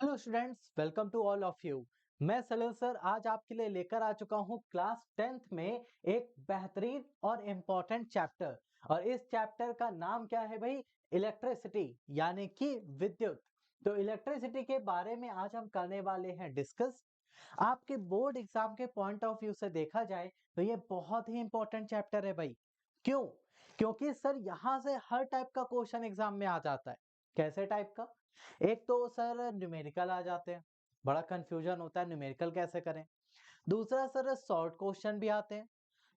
Hello students, welcome to all of you. मैं Salil sir आज आपके लिए लेकर आ चुका हूँ क्लास 10th में एक बेहतरीन और इम्पोर्टेंट चैप्टर। और इस चैप्टर का नाम क्या है भाई? इलेक्ट्रिसिटी यानी कि विद्युत। तो इलेक्ट्रिसिटी के बारे में आज हम करने वाले हैं डिस्कस। आपके बोर्ड एग्जाम के पॉइंट ऑफ व्यू से देखा जाए तो ये बहुत ही इंपॉर्टेंट चैप्टर है भाई। क्यों? क्योंकि सर यहाँ से हर टाइप का क्वेश्चन एग्जाम में आ जाता है। कैसे टाइप का? एक तो सर न्यूमेरिकल आ जाते हैं, बड़ा कंफ्यूजन होता है न्यूमेरिकल कैसे करें। दूसरा सर शॉर्ट क्वेश्चन भी आते हैं,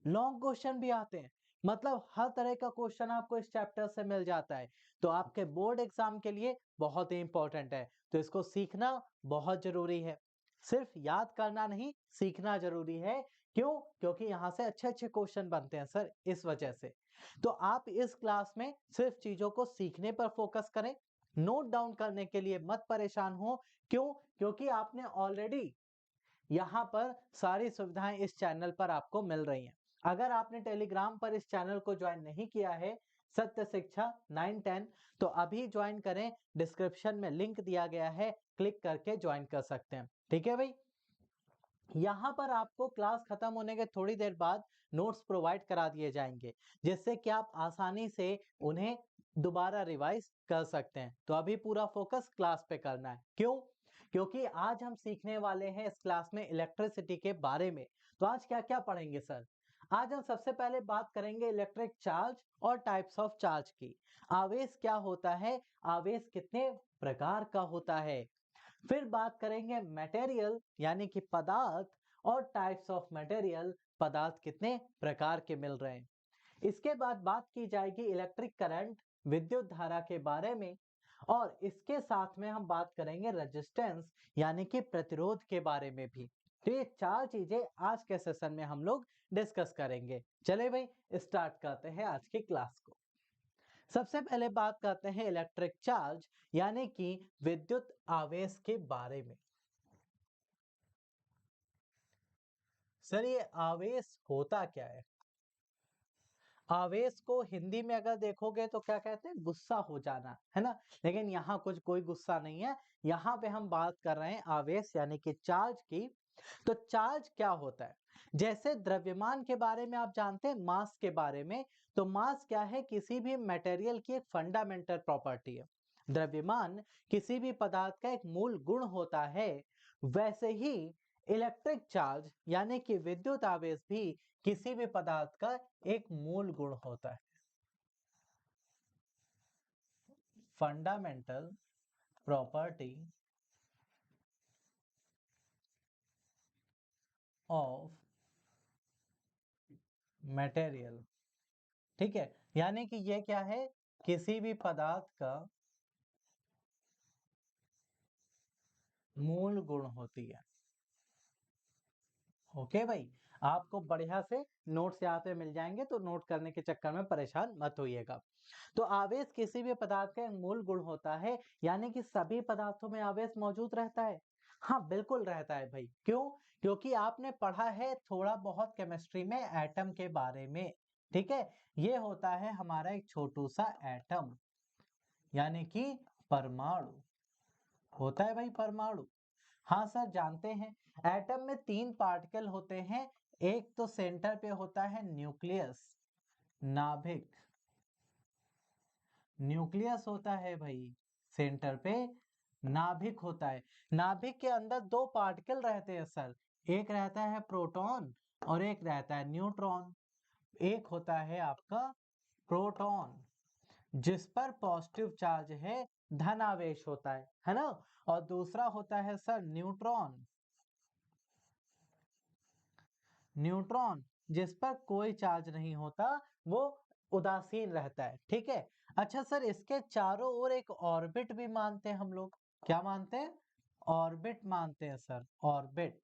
लॉन्ग क्वेश्चन भी आते हैं। मतलब हर तरह का क्वेश्चन आपको इस चैप्टर से मिल जाता है। तो आपके बोर्ड एग्जाम के लिए बहुत ही इंपॉर्टेंट है। तो इसको सीखना बहुत जरूरी है। सिर्फ याद करना नहीं, सीखना जरूरी है। क्यों? क्योंकि यहाँ से अच्छे अच्छे क्वेश्चन बनते हैं सर, इस वजह से। तो आप इस क्लास में सिर्फ चीजों को सीखने पर फोकस करें, नोट डाउन करने के लिए मत परेशान हो। क्यों? क्योंकि आपने ऑलरेडी यहाँ पर सारी सुविधाएं इस चैनल पर आपको मिल रही हैं। अगर आपने टेलीग्राम पर इस चैनल को ज्वाइन नहीं किया है, सत्य शिक्षा 9-10, तो अभी ज्वाइन करें। डिस्क्रिप्शन में लिंक दिया गया है, क्लिक करके ज्वाइन कर सकते हैं। ठीक है भाई। यहाँ पर आपको क्लास खत्म होने के थोड़ी देर बाद नोट्स प्रोवाइड करा दिए जाएंगे, जिससे कि आप आसानी से उन्हें दोबारा रिवाइज कर सकते हैं। तो अभी पूरा फोकस क्लास पे करना है। क्यों? क्योंकि आज हम सीखने वाले हैं इस क्लास में इलेक्ट्रिसिटी के बारे में। तो आज क्या क्या पढ़ेंगे सर? आज हम सबसे पहले बात करेंगे इलेक्ट्रिक चार्ज और टाइप्स ऑफ चार्ज की। आवेश क्या होता है, आवेश कितने प्रकार का होता है। फिर बात करेंगे मटेरियल यानी कि पदार्थ, और टाइप्स ऑफ मटेरियल, पदार्थ कितने प्रकार के मिल रहे हैं। इसके बाद बात की जाएगी इलेक्ट्रिक करंट, विद्युत धारा के बारे में। और इसके साथ में हम बात करेंगे रेजिस्टेंस यानी कि प्रतिरोध के बारे में भी। तो ये चार चीजें आज के सेशन में हम लोग डिस्कस करेंगे। चले भाई, स्टार्ट करते हैं आज की क्लास को। सबसे पहले बात करते हैं इलेक्ट्रिक चार्ज यानी कि विद्युत आवेश के बारे में। सर ये आवेश होता क्या है? आवेश को हिंदी में अगर देखोगे तो क्या कहते हैं? गुस्सा हो जाना, है ना। लेकिन यहाँ कुछ कोई गुस्सा नहीं है। यहाँ पे हम बात कर रहे हैं आवेश यानी कि चार्ज की। तो चार्ज क्या होता है? जैसे द्रव्यमान के बारे में आप जानते हैं, मास के बारे में। तो मास क्या है? किसी भी मटेरियल की एक फंडामेंटल प्रॉपर्टी है। द्रव्यमान किसी भी पदार्थ का एक मूल गुण होता है। वैसे ही इलेक्ट्रिक चार्ज यानी कि विद्युत आवेश भी किसी भी पदार्थ का एक मूल गुण होता है। Fundamental property of material. ठीक है, यानी कि ये क्या है? किसी भी पदार्थ का मूल गुण होती है। ओके भाई, आपको बढ़िया से नोट्स यहाँ पे मिल जाएंगे, तो नोट करने के चक्कर में परेशान मत होइएगा। तो आवेश किसी भी पदार्थ का एक मूल गुण होता है, यानी कि सभी पदार्थों में आवेश मौजूद रहता है। हाँ बिल्कुल रहता है भाई। क्यों? क्योंकि आपने पढ़ा है थोड़ा बहुत केमिस्ट्री में एटम के बारे में। ठीक है, ये होता है हमारा एक छोटू सा एटम, यानी कि परमाणु। होता है भाई परमाणु। हाँ सर जानते हैं। एटम में तीन पार्टिकल होते हैं। एक तो सेंटर पे होता है न्यूक्लियस, नाभिक। न्यूक्लियस होता है भाई सेंटर पे, नाभिक होता है। नाभिक के अंदर दो पार्टिकल रहते हैं सर। एक रहता है प्रोटॉन और एक रहता है न्यूट्रॉन। एक होता है आपका प्रोटॉन जिस पर पॉजिटिव चार्ज है, धन आवेश होता है ना। और दूसरा होता है सर न्यूट्रॉन। न्यूट्रॉन जिस पर कोई चार्ज नहीं होता, वो उदासीन रहता है। ठीक है। अच्छा सर, इसके चारों ओर एक ऑर्बिट भी मानते हैं हम लोग। क्या मानते हैं? ऑर्बिट मानते हैं सर, ऑर्बिट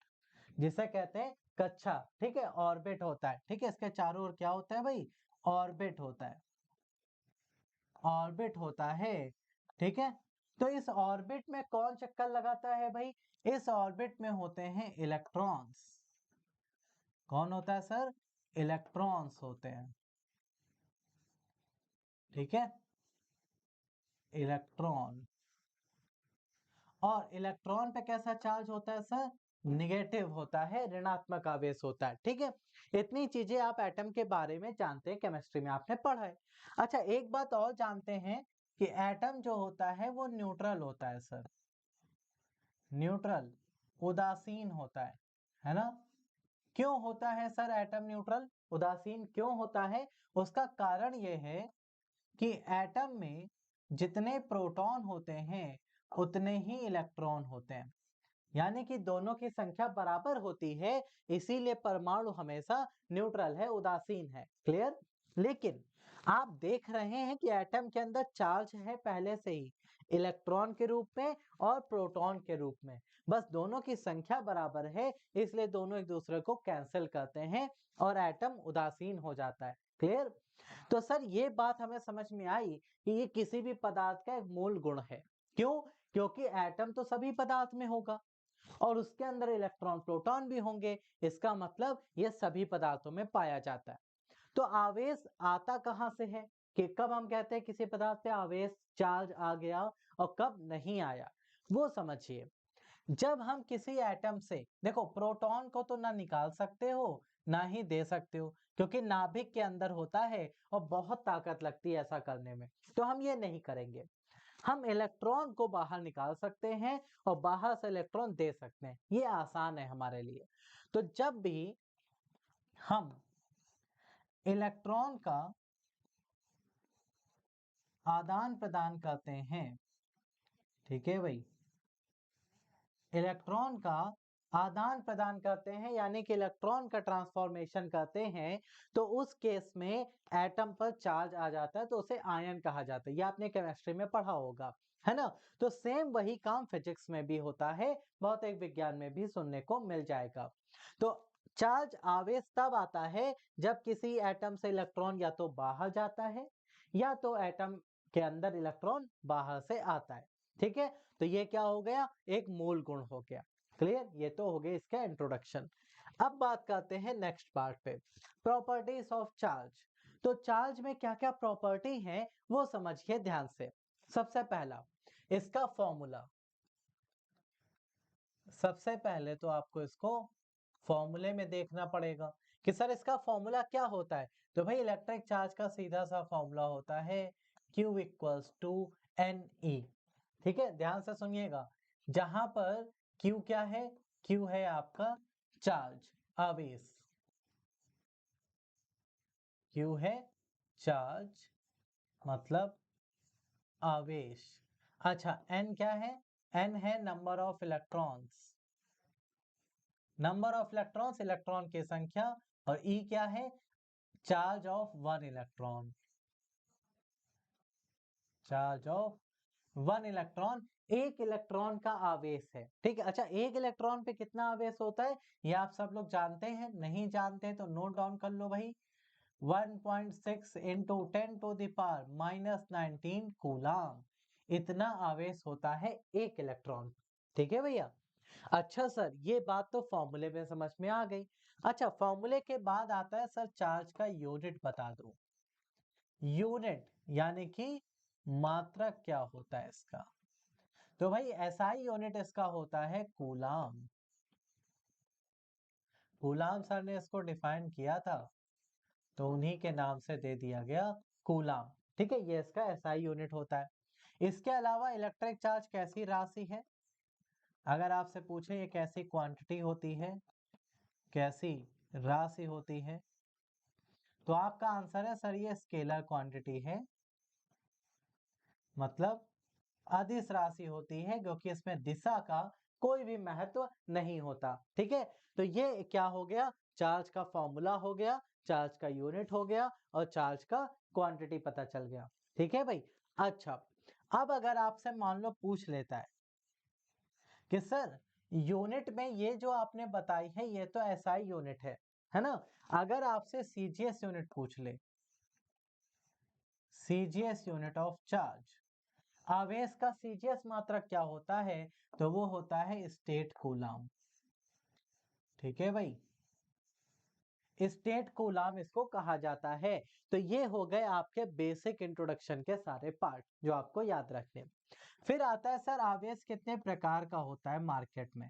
जिसे कहते हैं कक्षा। ठीक है, ऑर्बिट होता है। ठीक है, इसके चारों ओर क्या होता है भाई? ऑर्बिट होता है, ऑर्बिट होता है। ठीक है, तो इस ऑर्बिट में कौन चक्कर लगाता है भाई? इस ऑर्बिट में होते हैं इलेक्ट्रॉन्स। कौन होता है सर? इलेक्ट्रॉन्स होते हैं। ठीक है, इलेक्ट्रॉन। और इलेक्ट्रॉन पे कैसा चार्ज होता है सर? निगेटिव होता है, ऋणात्मक आवेश होता है। ठीक है, इतनी चीजें आप एटम के बारे में जानते हैं, केमिस्ट्री में आपने पढ़ा है। अच्छा, एक बात और जानते हैं कि एटम जो होता है वो न्यूट्रल होता है सर, न्यूट्रल, उदासीन होता है ना? क्यों होता है सर एटम न्यूट्रल, उदासीन क्यों होता है? उसका कारण यह है कि एटम में जितने प्रोटॉन होते हैं उतने ही इलेक्ट्रॉन होते हैं, यानी कि दोनों की संख्या बराबर होती है, इसीलिए परमाणु हमेशा न्यूट्रल है, उदासीन है। क्लियर? लेकिन आप देख रहे हैं कि एटम के अंदर चार्ज है पहले से ही, इलेक्ट्रॉन के रूप में और प्रोटॉन के रूप में, बस दोनों की संख्या बराबर है, इसलिए दोनों एक दूसरे को कैंसिल करते हैं और एटम उदासीन हो जाता है। क्लियर? तो सर ये बात हमें समझ में आई कि ये किसी भी पदार्थ का एक मूल गुण है। क्यों? क्योंकि एटम तो सभी पदार्थ में होगा और उसके अंदर इलेक्ट्रॉन प्रोटॉन भी होंगे, इसका मतलब ये सभी पदार्थों में पाया जाता है। तो आवेश आता कहां से है कि कब हम कहते हैं किसी पदार्थ पे आवेश चार्ज आ गया और कब नहीं आया, वो समझिए। जब हम किसी एटम से, देखो प्रोटॉन को तो ना निकाल सकते हो ना ही दे सकते हो, क्योंकि नाभिक के अंदर होता है और बहुत ताकत लगती है ऐसा करने में, तो हम ये नहीं करेंगे। हम इलेक्ट्रॉन को बाहर निकाल सकते हैं और बाहर से इलेक्ट्रॉन दे सकते हैं, ये आसान है हमारे लिए। तो जब भी हम इलेक्ट्रॉन का आदान प्रदान करते हैं, ठीक है भाई, इलेक्ट्रॉन का आदान प्रदान करते हैं यानी कि इलेक्ट्रॉन का ट्रांसफॉर्मेशन करते हैं, तो उस केस में एटम पर चार्ज आ जाता है, तो उसे आयन कहा जाता है। ये आपने केमिस्ट्री में पढ़ा होगा, है ना? तो सेम वही काम फिजिक्स में भी होता है, भौतिक विज्ञान में भी सुनने को मिल जाएगा। तो चार्ज आवेश तब आता है जब किसी एटम से इलेक्ट्रॉन या तो बाहर जाता है या तो एटम के अंदर इलेक्ट्रॉन बाहर से आता है। ठीक है, तो ये क्या हो गया? एक मूल गुण हो गया। क्लियर? ये तो हो गया इसका इंट्रोडक्शन। अब बात करते हैं नेक्स्ट पार्ट पे, प्रॉपर्टीज ऑफ चार्ज। तो चार्ज में क्या क्या प्रॉपर्टी है वो समझिए ध्यान से। सबसे पहला इसका फॉर्मूला, सबसे पहले तो आपको इसको फॉर्मूले में देखना पड़ेगा कि सर इसका फॉर्मूला क्या होता है। तो भाई इलेक्ट्रिक चार्ज का सीधा सा फॉर्मूला होता है Q इक्वल्स टू NE। ठीक है, ध्यान से सुनिएगा, जहां पर Q क्या है? Q है आपका चार्ज, आवेश। Q है चार्ज मतलब आवेश। अच्छा, N क्या है? N है number of electrons, number of electrons, electron की संख्या। और E क्या है? Charge of one electron, charge of one electron, एक इलेक्ट्रॉन का आवेश है। ठीक है, अच्छा एक इलेक्ट्रॉन पे कितना आवेश होता है ये आप सब लोग जानते हैं? नहीं जानते हैं तो नोट डाउन कर लो भाई, 1.6 into 10 to the power -19 coulomb, इतना आवेश होता है एक इलेक्ट्रॉन। ठीक है भैया? अच्छा सर, ये बात तो फॉर्मूले में समझ में आ गई। अच्छा, फॉर्मूले के बाद आता है सर चार्ज का यूनिट बता दो। यूनिट यानी कि मात्रक क्या होता है इसका? तो भाई एसआई यूनिट इसका होता है कूलाम। कूलाम सर ने इसको डिफाइन किया था, तो उन्हीं के नाम से दे दिया गया कूलाम। ठीक है, ये इसका एसआई यूनिट होता है। इसके अलावा इलेक्ट्रिक चार्ज कैसी राशि है? अगर आपसे पूछे ये कैसी क्वांटिटी होती है, कैसी राशि होती है, तो आपका आंसर है सर ये स्केलर क्वांटिटी है, मतलब अदिश राशि होती है, क्योंकि इसमें दिशा का कोई भी महत्व नहीं होता। ठीक है, तो ये क्या हो गया? चार्ज का फॉर्मूला हो गया, चार्ज का यूनिट हो गया और चार्ज का क्वांटिटी पता चल गया। ठीक है भाई? अच्छा, अब अगर आपसे मान लो पूछ लेता है कि सर यूनिट में ये जो आपने बताई है ये तो एसआई यूनिट है ना? अगर आपसे सीजीएस यूनिट पूछ ले, सीजीएस यूनिट ऑफ चार्ज, आवेश का सीजीएस मात्रक क्या होता है? तो वो होता है स्टेट कूलाम। ठीक है भाई, स्टेट कूलाम इसको कहा जाता है। तो ये हो गए आपके बेसिक इंट्रोडक्शन के सारे पार्ट जो आपको याद रखने। फिर आता है सर आवेश कितने प्रकार का होता है मार्केट में,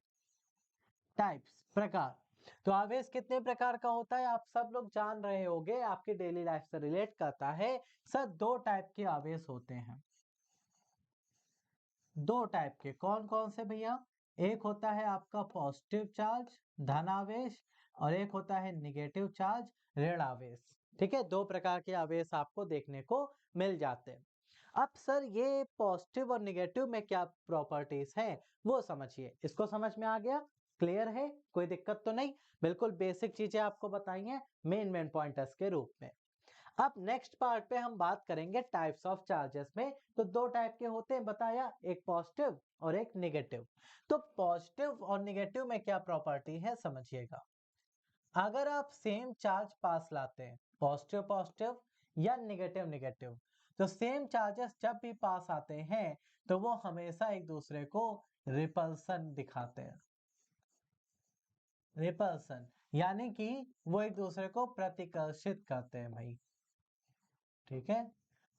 टाइप्स, प्रकार। तो आवेश कितने प्रकार का होता है आप सब लोग जान रहे होंगे, आपकी डेली लाइफ से रिलेट करता है। सर दो टाइप के आवेश होते हैं, दो टाइप के, कौन कौन से भैया? एक होता है आपका पॉजिटिव चार्ज धन आवेश, और एक होता है निगेटिव चार्ज ऋण आवेश। ठीक है, दो प्रकार के आवेश आपको देखने को मिल जाते हैं। अब सर ये पॉजिटिव और निगेटिव में क्या प्रॉपर्टीज हैं वो समझिए। इसको समझ में आ गया? क्लियर है? कोई दिक्कत तो नहीं? बिल्कुल बेसिक चीजें आपको बताई हैं मेन पॉइंटर्स के रूप में। अब नेक्स्ट पार्ट पे हम बात करेंगे टाइप्स ऑफ चार्जेस में। तो दो टाइप के होते हैं बताया, एक पॉजिटिव और एक निगेटिव। तो पॉजिटिव और निगेटिव में क्या प्रॉपर्टी है समझिएगा। अगर आप सेम चार्ज पास लाते हैं, पॉजिटिव पॉजिटिव या निगेटिव निगेटिव, तो सेम चार्जेस जब भी पास आते हैं तो वो हमेशा एक दूसरे को रिपल्सन दिखाते हैं। रिपल्सन यानी कि वो एक दूसरे को प्रतिकर्षित करते हैं भाई। ठीक है,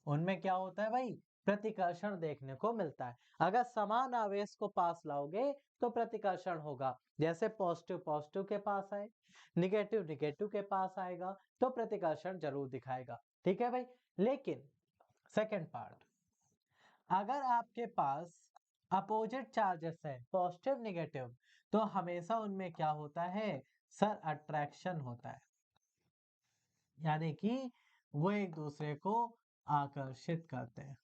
उनमें क्या होता है भाई? प्रतिकर्षण देखने को मिलता है। अगर समान आवेश को पास लाओगे तो प्रतिकर्षण होगा, जैसे पॉजिटिव पॉजिटिव के पास आए, निगेटिव निगेटिव के पास आएगा, तो प्रतिकर्षण जरूर दिखाएगा। ठीक है भाई। लेकिन सेकंड पार्ट, अगर आपके पास अपोजिट चार्जेस है पॉजिटिव निगेटिव, तो हमेशा उनमें क्या होता है सर? अट्रैक्शन होता है, यानी कि वो एक दूसरे को आकर्षित करते हैं।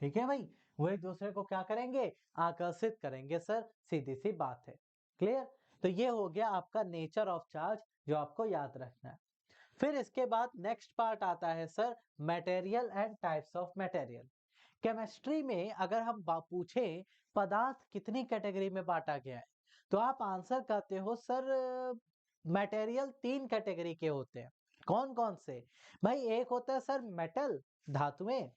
ठीक है भाई, वो एक दूसरे को क्या करेंगे? आकर्षित करेंगे सर, सीधी सी बात है। क्लियर? तो ये हो गया आपका नेचर ऑफ चार्ज जो आपको याद रखना है। फिर इसके बाद नेक्स्ट पार्ट आता है sir material and types of material. Chemistry में अगर हम पूछे पदार्थ कितनी कैटेगरी में बांटा गया है, तो आप आंसर करते हो सर मटेरियल तीन कैटेगरी के होते हैं। कौन कौन से भाई? एक होता है सर मेटल धातुएं,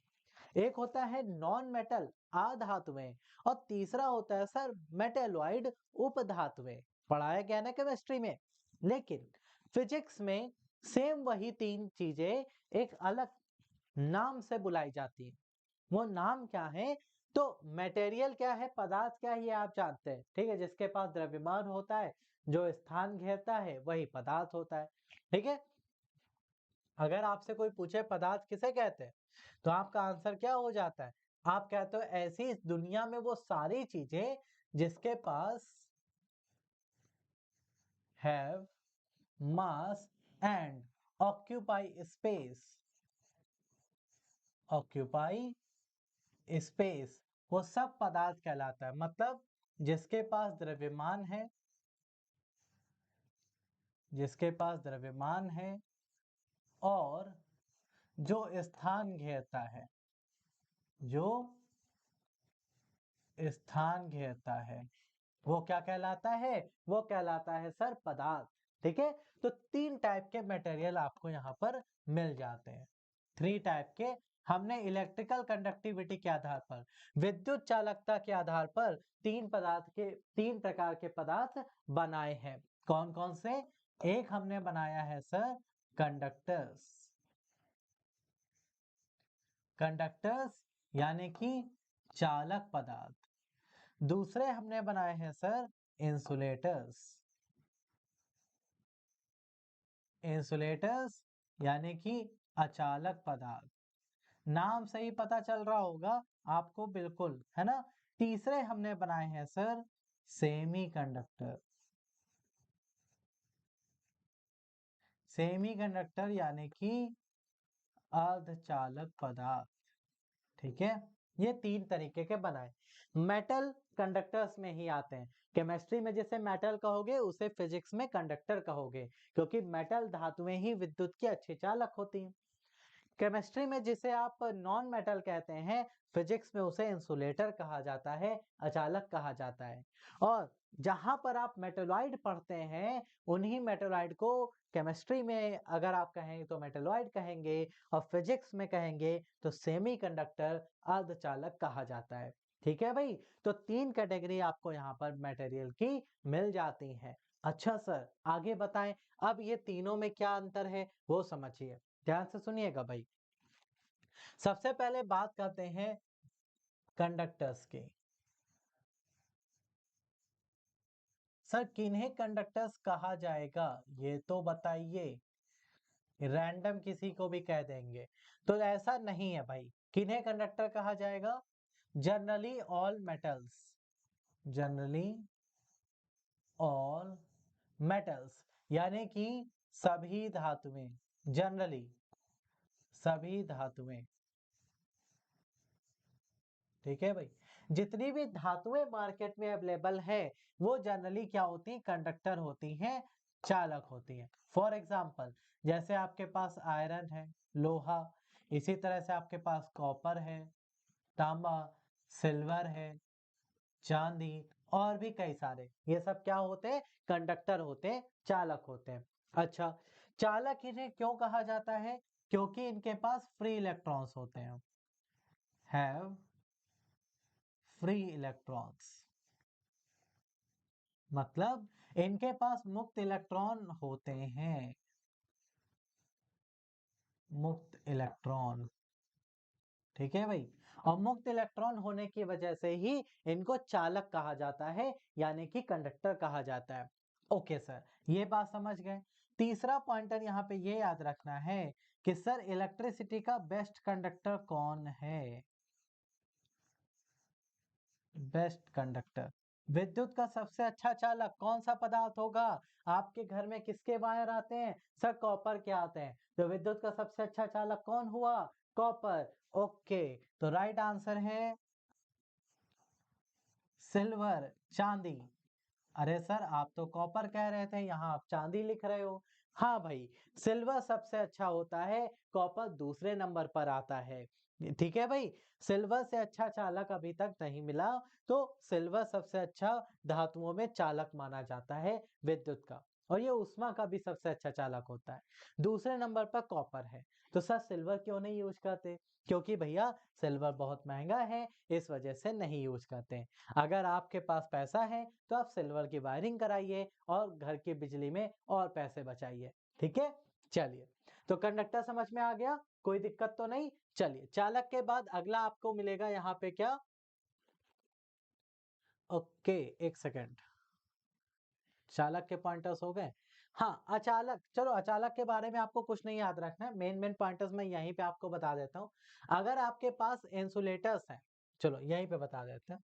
एक होता है नॉन मेटल अधातुएं, और तीसरा होता है सर मेटेलॉइड उपधातुएं। पढ़ाया गया ना केमिस्ट्री में। लेकिन फिजिक्स में सेम वही तीन चीजें एक अलग नाम से बुलाई जाती है। वो नाम क्या है? तो मटेरियल क्या है, पदार्थ क्या है, ये आप जानते हैं। ठीक है, जिसके पास द्रव्यमान होता है, जो स्थान घेरता है, वही पदार्थ होता है। ठीक है, अगर आपसे कोई पूछे पदार्थ किसे कहते हैं, तो आपका आंसर क्या हो जाता है? आप कहते हो ऐसी इस दुनिया में वो सारी चीजें जिसके पास have mass and occupy space, occupy space, वो सब पदार्थ कहलाता है। मतलब जिसके पास द्रव्यमान है, जिसके पास द्रव्यमान है और जो स्थान घेरता है, जो स्थान घेरता है, वो क्या कहलाता है? वो कहलाता है सर पदार्थ। ठीक है, तो तीन टाइप के मटेरियल आपको यहाँ पर मिल जाते हैं, थ्री टाइप के। हमने इलेक्ट्रिकल कंडक्टिविटी के आधार पर, विद्युत चालकता के आधार पर तीन प्रकार के पदार्थ बनाए हैं। कौन कौन से? एक हमने बनाया है सर कंडक्टर्स, कंडक्टर्स यानी कि चालक पदार्थ। दूसरे हमने बनाए हैं सर इंसुलेटर्स, इंसुलेटर्स यानी कि अचालक पदार्थ। नाम से ही पता चल रहा होगा आपको, बिल्कुल है ना। तीसरे हमने बनाए हैं sir semi conductor, semi conductor यानी कि अर्धचालक पदार्थ। ठीक है, ये तीन तरीके के बनाए। मेटल कंडक्टर्स में ही आते हैं। केमिस्ट्री में जिसे मेटल कहोगे उसे फिजिक्स में कंडक्टर कहोगे, क्योंकि मेटल धातुएं ही विद्युत की अच्छी चालक होती हैं। केमिस्ट्री में जिसे आप नॉन मेटल कहते हैं, फिजिक्स में उसे इंसुलेटर कहा जाता है, अचालक कहा जाता है। और जहां पर आप मेटेलॉइड पढ़ते हैं, उन्हीं मेटेलॉइड को केमिस्ट्री में अगर आप कहेंगे तो मेटेलॉइड कहेंगे, और फिजिक्स में कहेंगे तो सेमीकंडक्टर अर्धचालक कहा जाता है। ठीक है भाई, तो तीन कैटेगरी आपको यहाँ पर मटेरियल की मिल जाती है। अच्छा सर आगे बताएं, अब ये तीनों में क्या अंतर है वो समझिए, ध्यान से सुनिएगा भाई। सबसे पहले बात करते हैं कंडक्टर्स की। सर किन्हें कंडक्टर्स कहा जाएगा ये तो बताइए। रैंडम किसी को भी कह देंगे तो ऐसा नहीं है भाई। किन्हें कंडक्टर कहा जाएगा? Generally all metals, generally all metals, यानी कि सभी धातुएं, जनरली सभी धातुएं। ठीक है भाई, जितनी भी धातुएं मार्केट में अवेलेबल है वो जनरली क्या होती हैं? कंडक्टर होती हैं, चालक होती हैं। फॉर एग्जाम्पल, जैसे आपके पास आयरन है, लोहा, इसी तरह से आपके पास कॉपर है, तांबा, सिल्वर है, चांदी, और भी कई सारे, ये सब क्या होते हैं? कंडक्टर होते हैं, चालक होते हैं। अच्छा, चालक इन्हें क्यों कहा जाता है? क्योंकि इनके पास फ्री इलेक्ट्रॉन्स होते हैं, हैव फ्री इलेक्ट्रॉन्स, मतलब इनके पास मुक्त इलेक्ट्रॉन होते हैं, मुक्त इलेक्ट्रॉन। ठीक है भाई, और मुक्त इलेक्ट्रॉन होने की वजह से ही इनको चालक कहा जाता है, यानी कि कंडक्टर कहा जाता है। ओके सर, ये बात समझ गए। तीसरा पॉइंटर यहाँ पे ये याद रखना है कि सर इलेक्ट्रिसिटी का बेस्ट कंडक्टर कौन है? बेस्ट कंडक्टर, विद्युत का सबसे अच्छा चालक कौन सा पदार्थ होगा? आपके घर में किसके वायर आते हैं? सर कॉपर के आते हैं, तो विद्युत का सबसे अच्छा चालक कौन हुआ? कॉपर। ओके, तो राइट आंसर है सिल्वर, चांदी। अरे सर आप तो कॉपर कह रहे थे, यहाँ आप चांदी लिख रहे हो। हाँ भाई, सिल्वर सबसे अच्छा होता है, कॉपर दूसरे नंबर पर आता है। ठीक है भाई, सिल्वर से अच्छा चालक अभी तक नहीं मिला, तो सिल्वर सबसे अच्छा धातुओं में चालक माना जाता है विद्युत का, और ये उष्मा का भी सबसे अच्छा चालक होता है। दूसरे नंबर पर कॉपर है। तो सर सिल्वर क्यों नहीं यूज करते? क्योंकि भैया सिल्वर बहुत महंगा है, इस वजह से नहीं यूज करते हैं। अगर आपके पास पैसा है तो आप सिल्वर की वायरिंग कराइए और घर की बिजली में और पैसे बचाइए। ठीक है, चलिए, तो कंडक्टर समझ में आ गया, कोई दिक्कत तो नहीं। चलिए, चालक के बाद अगला आपको मिलेगा यहाँ पे क्या? ओके, एक सेकेंड, चालक के पॉइंटर्स हो गए। हाँ, अचालक, चलो अचालक के बारे में आपको कुछ नहीं याद रखना है, मेन मेन पॉइंटर्स मैं यहीं पे आपको बता देता हूँ। अगर आपके पास इंसुलेटर्स हैं, चलो यहीं पे बता देते हैं।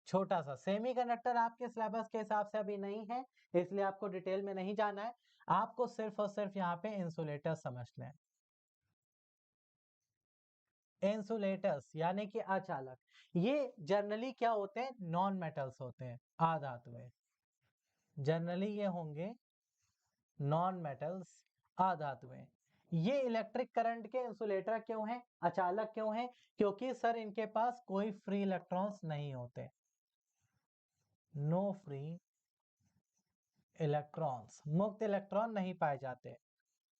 छोटा सा सेमीकंडक्टर आपके सिलेबस के हिसाब से अभी नहीं है, इसलिए आपको डिटेल में नहीं जाना है। आपको सिर्फ और सिर्फ यहाँ पे इंसुलेटर समझना है। इंसुलेटर्स यानी कि अचालक, ये जनरली क्या होते हैं? नॉन मेटल्स होते हैं, अधातुएं। जनरली ये होंगे नॉन मेटल्स, अधातुएं। ये इलेक्ट्रिक करंट के इंसुलेटर क्यों हैं, अचालक क्यों हैं? क्योंकि सर इनके पास कोई फ्री इलेक्ट्रॉन्स नहीं होते, नो फ्री इलेक्ट्रॉन्स, मुक्त इलेक्ट्रॉन नहीं पाए जाते।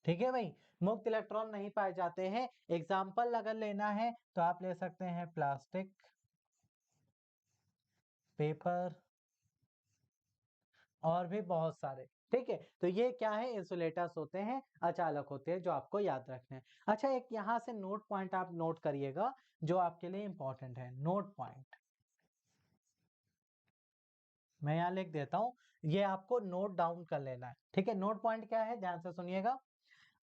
ठीक है भाई, मुक्त इलेक्ट्रॉन नहीं पाए जाते हैं। एग्जाम्पल अगर लेना है तो आप ले सकते हैं प्लास्टिक, पेपर, और भी बहुत सारे। ठीक है, तो ये क्या है? इंसुलेटर्स होते हैं, अचालक होते हैं, जो आपको याद रखने हैं। अच्छा, एक यहाँ से नोट पॉइंट आप नोट करिएगा जो आपके लिए इंपॉर्टेंट है। नोट पॉइंट मैं यहाँ लिख देता हूँ, ये आपको नोट डाउन कर लेना है। ठीक है, नोट पॉइंट क्या है, ध्यान से सुनिएगा।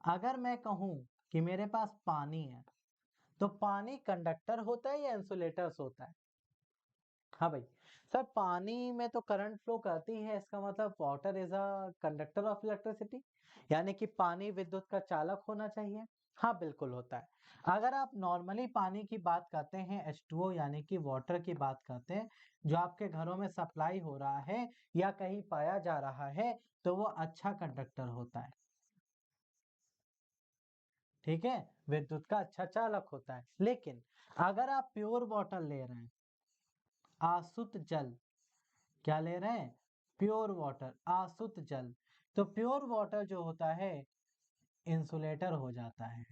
अगर मैं कहूँ कि मेरे पास पानी है, तो पानी कंडक्टर होता है या इंसुलेटर्स होता है? हाँ भाई, सर पानी में तो करंट फ्लो करती है, इसका मतलब water is a conductor of electricity, यानी कि पानी विद्युत का चालक होना चाहिए। हाँ बिल्कुल होता है। अगर आप नॉर्मली पानी की बात करते हैं, H2O यानी कि वाटर की बात करते हैं, जो आपके घरों में सप्लाई हो रहा है या कहीं पाया जा रहा है, तो वो अच्छा कंडक्टर होता है। ठीक है, विद्युत का अच्छा चालक होता है। लेकिन अगर आप प्योर वाटर ले रहे हैं, आशुद्ध जल, क्या ले रहे हैं? प्योर वाटर, आशुद्ध जल, तो प्योर वाटर जो होता है इंसुलेटर हो जाता है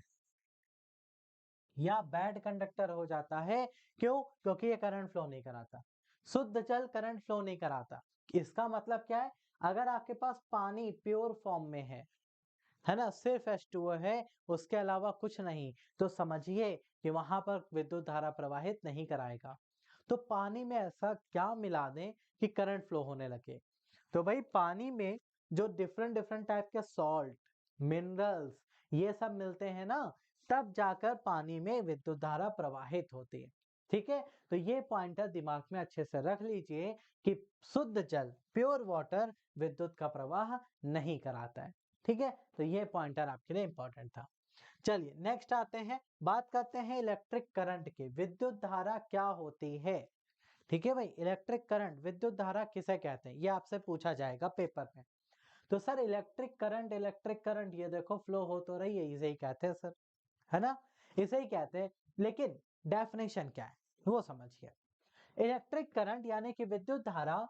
या बैड कंडक्टर हो जाता है। क्यों? क्योंकि ये करंट फ्लो नहीं कराता, शुद्ध जल करंट फ्लो नहीं कराता। इसका मतलब क्या है? अगर आपके पास पानी प्योर फॉर्म में है, है ना, सिर्फ H2O है, उसके अलावा कुछ नहीं, तो समझिए कि वहां पर विद्युत धारा प्रवाहित नहीं कराएगा। तो पानी में ऐसा क्या मिला दें कि करंट फ्लो होने लगे? तो भाई पानी में जो डिफरेंट डिफरेंट टाइप के सॉल्ट, मिनरल्स, ये सब मिलते हैं ना, तब जाकर पानी में विद्युत धारा प्रवाहित होती है। ठीक है, तो ये पॉइंटर दिमाग में अच्छे से रख लीजिए कि शुद्ध जल, प्योर वाटर, विद्युत का प्रवाह नहीं कराता है। ठीक है, तो ये पॉइंटर आपके लिए इंपॉर्टेंट था। चलिए नेक्स्ट आते हैं, बात करते हैं इलेक्ट्रिक करंट की। विद्युत धारा क्या होती है? ठीक है भाई, इलेक्ट्रिक करंट, विद्युत धारा किसे कहते हैं, ये आपसे पूछा जाएगा पेपर में। तो सर इलेक्ट्रिक करंट ये देखो फ्लो हो तो रही है, इसे ही कहते हैं सर, है ना, इसे ही कहते हैं। लेकिन डेफिनेशन क्या है वो समझिए। इलेक्ट्रिक करंट यानी कि विद्युत धारा,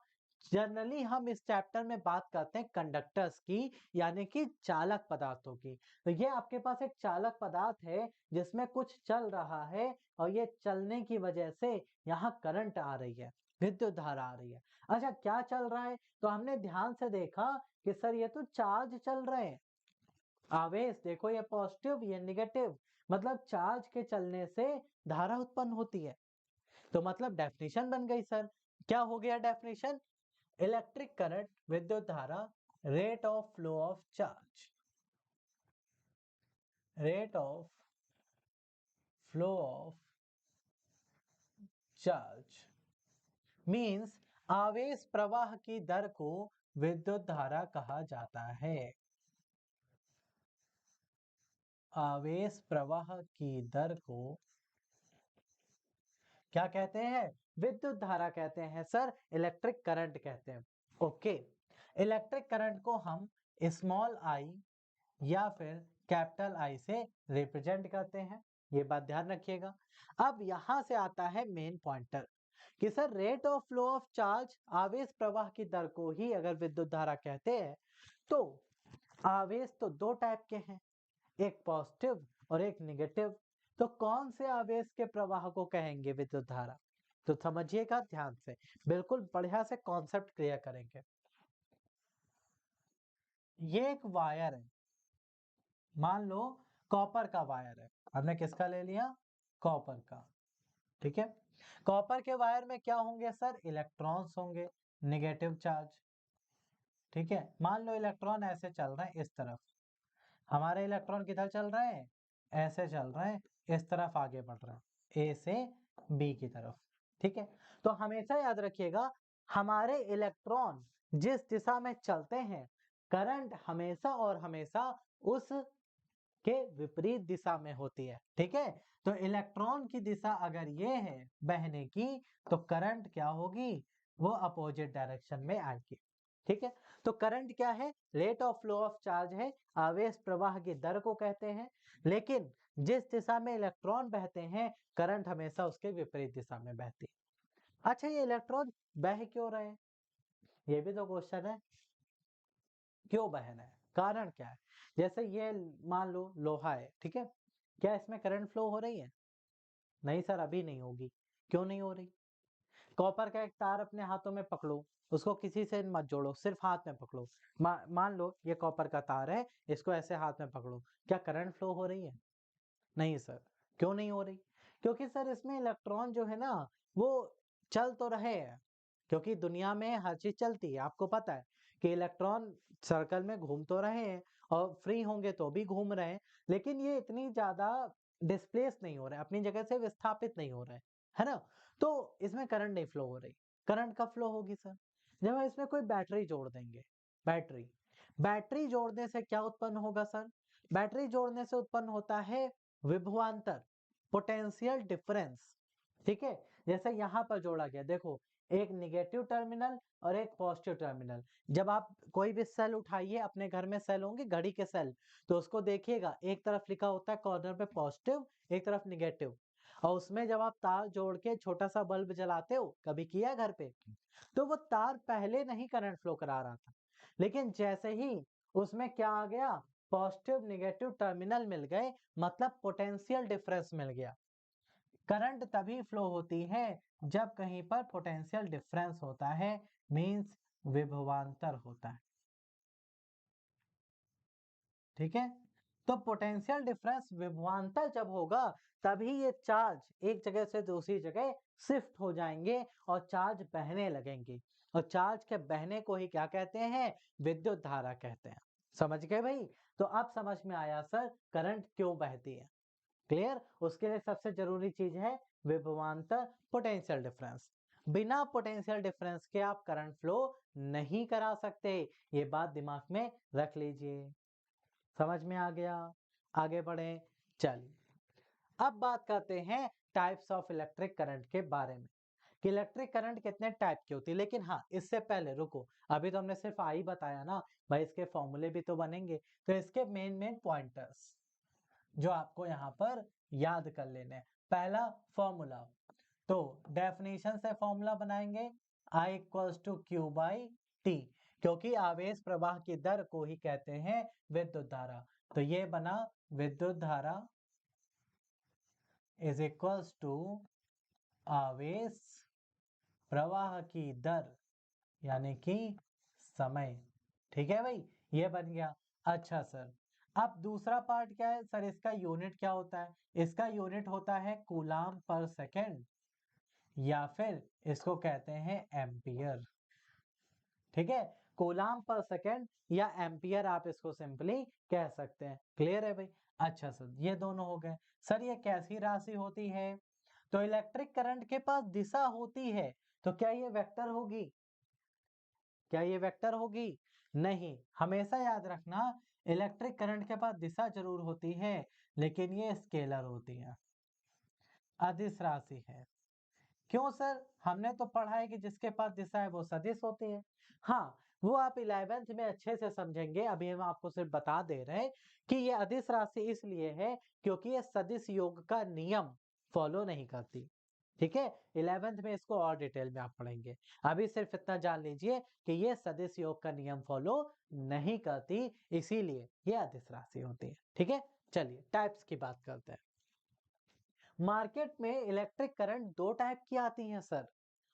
जनरली हम इस चैप्टर में बात करते हैं कंडक्टर्स की, यानी कि चालक पदार्थों की। तो ये आपके पास एक चालक पदार्थ है जिसमें कुछ चल रहा है, और ये चलने की वजह से यहाँ करंट आ रही है, विद्युत धारा आ रही है। अच्छा क्या चल रहा है? तो हमने ध्यान से देखा कि सर ये तो चार्ज चल रहे हैं, आवेश, देखो ये पॉजिटिव ये नेगेटिव, मतलब चार्ज के चलने से धारा उत्पन्न होती है। तो मतलब डेफिनेशन बन गई सर। क्या हो गया डेफिनेशन? इलेक्ट्रिक करंट, विद्युत धारा, rate of flow of charge, rate of flow of charge means आवेश प्रवाह की दर को विद्युत धारा कहा जाता है। आवेश प्रवाह की दर को क्या कहते हैं? विद्युत धारा कहते हैं सर, इलेक्ट्रिक करंट कहते हैं। ओके, इलेक्ट्रिक करंट को हम स्मॉल आई या फिर कैपिटल आई से रिप्रेजेंट करते हैं, ये बात ध्यान रखिएगा। अब यहां से आता है मेन पॉइंटर कि sir rate of flow of charge, आवेश प्रवाह की दर को ही अगर विद्युत धारा कहते हैं, तो आवेश तो दो टाइप के हैं, एक पॉजिटिव और एक निगेटिव। तो कौन से आवेश के प्रवाह को कहेंगे विद्युत धारा? तो समझिएगा ध्यान से, बिल्कुल बढ़िया से कॉन्सेप्ट क्लियर करेंगे। ये एक वायर है, मान लो कॉपर का वायर है, हमने किसका ले लिया? कॉपर का। ठीक है, कॉपर के वायर में क्या होंगे सर? इलेक्ट्रॉन्स होंगे, नेगेटिव चार्ज। ठीक है, मान लो इलेक्ट्रॉन ऐसे चल रहे हैं इस तरफ, हमारे इलेक्ट्रॉन किधर चल रहे हैं? ऐसे चल रहे हैं, इस तरफ आगे बढ़ रहे हैं, ए से बी की तरफ। ठीक है, तो हमेशा याद रखिएगा, हमारे इलेक्ट्रॉन जिस दिशा में चलते हैं, करंट हमेशा और हमेशा उस के विपरीत दिशा में होती है। ठीक है, तो इलेक्ट्रॉन की दिशा अगर ये है बहने की, तो करंट क्या होगी? वो अपोजिट डायरेक्शन में आएगी। ठीक है, तो करंट क्या है? Rate of flow of charge है, आवेश प्रवाह की दर को कहते हैं। लेकिन जिस दिशा में इलेक्ट्रॉन बहते हैं, करंट हमेशा उसके विपरीत दिशा में बहती है। अच्छा ये इलेक्ट्रॉन बह क्यों रहे हैं? ये भी तो क्वेश्चन है, क्यों बह रहे हैं, कारण क्या है? जैसे ये मान लो लोहा है, ठीक है, क्या इसमें करंट फ्लो हो रही है? नहीं सर, अभी नहीं होगी। क्यों नहीं हो रही? कॉपर का एक तार अपने हाथों में पकड़ो, उसको किसी से मत जोड़ो, सिर्फ हाथ में पकड़ो। मान लो ये कॉपर का तार है, इसको ऐसे हाथ में पकड़ो, क्या करंट फ्लो हो रही है? नहीं सर। क्यों नहीं हो रही? क्योंकि सर इसमें इलेक्ट्रॉन जो है ना, वो चल तो रहे हैं, क्योंकि दुनिया में हर चीज चलती है, आपको पता है कि इलेक्ट्रॉन सर्कल में घूम तो रहे हैं, और फ्री होंगे तो भी घूम रहे हैं, लेकिन ये इतनी ज्यादा डिस्प्लेस नहीं हो रहे, अपनी जगह से विस्थापित नहीं हो रहे, है ना। तो इसमें करंट नहीं फ्लो हो रही। करंट कब फ्लो होगी सर? जब हम इसमें कोई बैटरी जोड़ देंगे। बैटरी, बैटरी जोड़ने से क्या उत्पन्न होगा सर? बैटरी जोड़ने से उत्पन्न होता है विभवांतर, पोटेंशियल डिफरेंस। ठीक है, जैसे यहाँ पर जोड़ा गया, देखो एक निगेटिव टर्मिनल और एक पॉजिटिव टर्मिनल। जब आप कोई भी सेल उठाइए, अपने घर में सेल होंगे, घड़ी के सेल, तो उसको देखिएगा, एक तरफ लिखा होता है कॉर्नर पे पॉजिटिव, एक तरफ निगेटिव, और उसमें जब आप तार जोड़ के छोटा सा बल्ब जलाते हो, कभी किया घर पे, तो वो तार पहले नहीं करंट फ्लो करा रहा था, लेकिन जैसे ही उसमें क्या आ गया, पॉजिटिव निगेटिव टर्मिनल मिल गए, मतलब पोटेंशियल डिफरेंस मिल गया। करंट तभी फ्लो होती है जब कहीं पर पोटेंशियल डिफरेंस होता है, मींस विभवांतर होता है। ठीक है। तो पोटेंशियल डिफरेंस विभवांतर जब होगा तभी ये चार्ज एक जगह से दूसरी जगह शिफ्ट हो जाएंगे और चार्ज बहने लगेंगे, और चार्ज के बहने को ही क्या कहते हैं? विद्युत धारा कहते हैं। समझ गए भाई? तो अब समझ में आया सर करंट क्यों बहती है। क्लियर? उसके लिए सबसे जरूरी चीज है विभवांतर, पोटेंशियल डिफरेंस। बिना पोटेंशियल डिफरेंस के आप करंट फ्लो नहीं करा सकते, ये बात दिमाग में रख लीजिए। समझ में आ गया? आगे बढ़े। चलिए अब बात करते हैं टाइप्स ऑफ इलेक्ट्रिक करंट के बारे में कि इलेक्ट्रिक करंट कितने टाइप की होती है। लेकिन हाँ, इससे पहले रुको, अभी तो हमने सिर्फ आई बताया ना भाई, इसके फॉर्मूले भी तो बनेंगे। तो इसके मेन मेन पॉइंटर्स जो आपको यहाँ पर याद कर लेने हैं। पहला फॉर्मूला, तो डेफिनेशन से फॉर्मूला बनाएंगे I equals to Q by T, क्योंकि आवेश प्रवाह की दर को ही कहते हैं विद्युत धारा। तो ये बना विद्युत धारा इज इक्वल्स टू आवेश प्रवाह की दर यानी कि समय। ठीक है भाई, ये बन गया। अच्छा सर, अब दूसरा पार्ट क्या है सर? इसका यूनिट क्या होता है? इसका यूनिट होता है कूलाम पर सेकेंड, या फिर इसको कहते हैं एम्पियर। ठीक है, कूलाम पर सेकेंड या एम्पियर आप इसको सिंपली कह सकते हैं। क्लियर है भाई? अच्छा सर, ये दोनों हो गए। सर ये कैसी राशि होती है? तो इलेक्ट्रिक करंट के पास दिशा होती है, तो क्या ये वेक्टर होगी? क्या ये वेक्टर होगी? नहीं, हमेशा याद रखना इलेक्ट्रिक करंट के पास दिशा जरूर होती है, लेकिन ये स्केलर होती है, अदिश राशि है। क्यों सर? हमने तो पढ़ा है कि जिसके पास दिशा है वो सदिश होती है। हाँ, वो आप 11th में अच्छे से समझेंगे, अभी हम आपको सिर्फ बता दे रहे हैं कि ये अदिश राशि इसलिए है क्योंकि ये सदिश योग का नियम फॉलो नहीं करती। ठीक है, 11th में इसको और डिटेल में आप पढ़ेंगे। अभी सिर्फ इतना जान लीजिए कि ये सदिश योग का नियम फॉलो नहीं करती, इसीलिए ये अदिश राशि होती है। ठीक है, चलिए टाइप्स की बात करते हैं। मार्केट में इलेक्ट्रिक करंट दो टाइप की आती हैं सर।